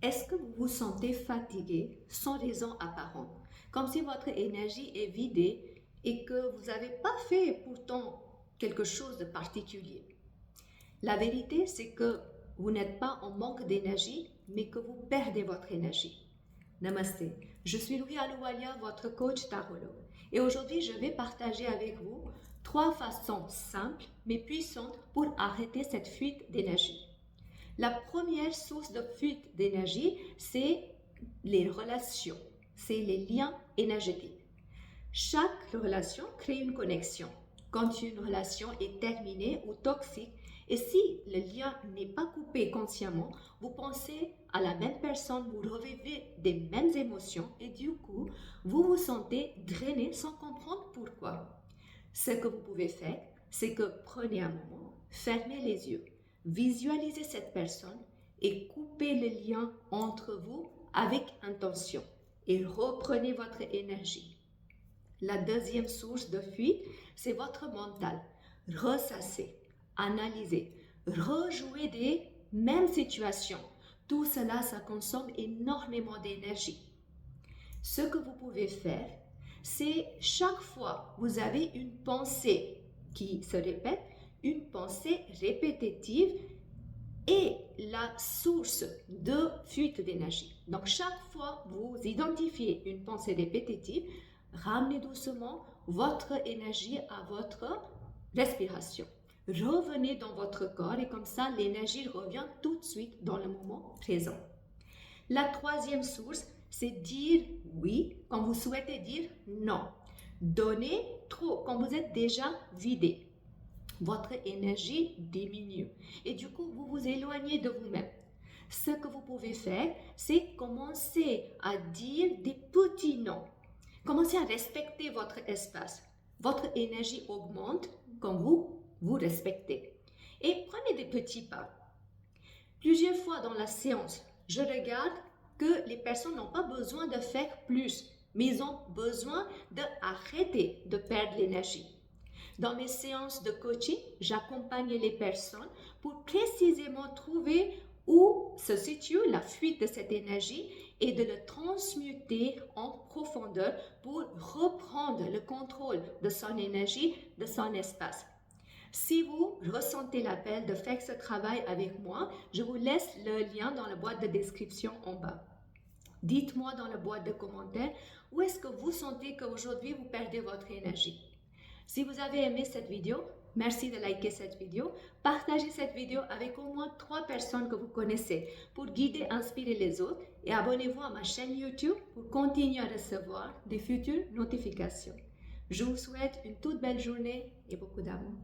Est-ce que vous vous sentez fatigué sans raison apparente, comme si votre énergie est vidée et que vous n'avez pas fait pourtant quelque chose de particulier? La vérité, c'est que vous n'êtes pas en manque d'énergie, mais que vous perdez votre énergie. Namasté, je suis Louis Aloualia, votre coach tarologue. Et aujourd'hui, je vais partager avec vous 3 façons simples mais puissantes pour arrêter cette fuite d'énergie. La première source de fuite d'énergie, c'est les relations, c'est les liens énergétiques. Chaque relation crée une connexion. Quand une relation est terminée ou toxique, et si le lien n'est pas coupé consciemment, vous pensez à la même personne, vous revivez des mêmes émotions et du coup, vous vous sentez drainé sans comprendre pourquoi. Ce que vous pouvez faire, c'est que prenez un moment, fermez les yeux, visualisez cette personne et coupez le lien entre vous avec intention et reprenez votre énergie. La deuxième source de fuite, c'est votre mental. Ressassez, analysez, rejouez des mêmes situations. Tout cela, ça consomme énormément d'énergie. Ce que vous pouvez faire, c'est chaque fois que vous avez une pensée qui se répète, une pensée répétitive est la source de fuite d'énergie. Donc chaque fois que vous identifiez une pensée répétitive, ramenez doucement votre énergie à votre respiration. Revenez dans votre corps et comme ça l'énergie revient tout de suite dans le moment présent. La troisième source, c'est dire oui quand vous souhaitez dire non. Donnez trop quand vous êtes déjà vidé. Votre énergie diminue et du coup, vous vous éloignez de vous-même. Ce que vous pouvez faire, c'est commencer à dire des petits non. Commencez à respecter votre espace. Votre énergie augmente quand vous vous respectez. Et prenez des petits pas. Plusieurs fois dans la séance, je regarde que les personnes n'ont pas besoin de faire plus, mais ils ont besoin d'arrêter de perdre l'énergie. Dans mes séances de coaching, j'accompagne les personnes pour précisément trouver où se situe la fuite de cette énergie et de le transmuter en profondeur pour reprendre le contrôle de son énergie, de son espace. Si vous ressentez l'appel de faire ce travail avec moi, je vous laisse le lien dans la boîte de description en bas. Dites-moi dans la boîte de commentaires où est-ce que vous sentez qu'aujourd'hui vous perdez votre énergie. Si vous avez aimé cette vidéo, merci de liker cette vidéo. Partagez cette vidéo avec au moins 3 personnes que vous connaissez pour guider, inspirer les autres et abonnez-vous à ma chaîne YouTube pour continuer à recevoir des futures notifications. Je vous souhaite une toute belle journée et beaucoup d'amour.